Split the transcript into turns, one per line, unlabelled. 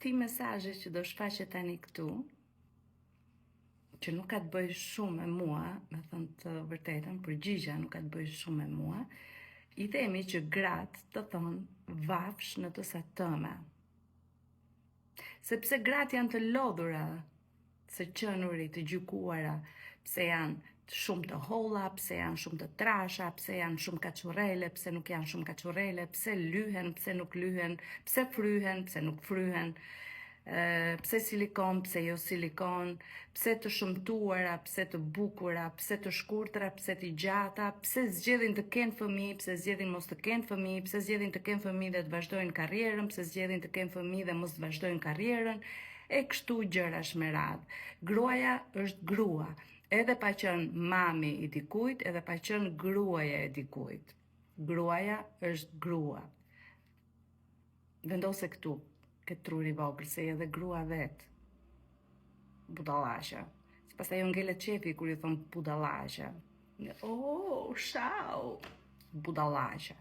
këtij mesazhi që do shfaqet tani këtu, që nuk ka të bëjë shumë me mua, me thënë të vërtetën, përgjigja nuk ka të bëjë shumë me mua, I themi që gratë të thonë vafsh në të sa tëme. Sepse gratë janë të lodhura, së qenurit, të gjykuara, pse janë shumë të holla, pse janë shumë të trasha, pse janë shumë kaçurrele, pse nuk janë shumë kaçurrele, pse lyhen, pse nuk lyhen, pse fryhen, pse nuk fryhen, pse silikon, pse jo silikon, pse të shëmtuara, pse të bukura, pse të shkurtra, pse të gjata, pse zgjedhin të kenë fëmijë, pse zgjedhin mos të kenë fëmijë, pse zgjedhin të kenë fëmijë dhe të vazhdojnë karrierën, pse zgjedhin të kenë fëmijë dhe mos të vazhdojnë karrierën, e kështu gjërash me radhë. Gruaja është grua, edhe pa qenë mami I dikujt, edhe pa qenë gruaja e dikujt. Gruaja është grua. Vendose këtu, këtë truri vogël, se edhe grua vetë. Budallasha. Se pastaj jo ngelet qefi kur I thon budallasha. Oh, shau. Budallasha.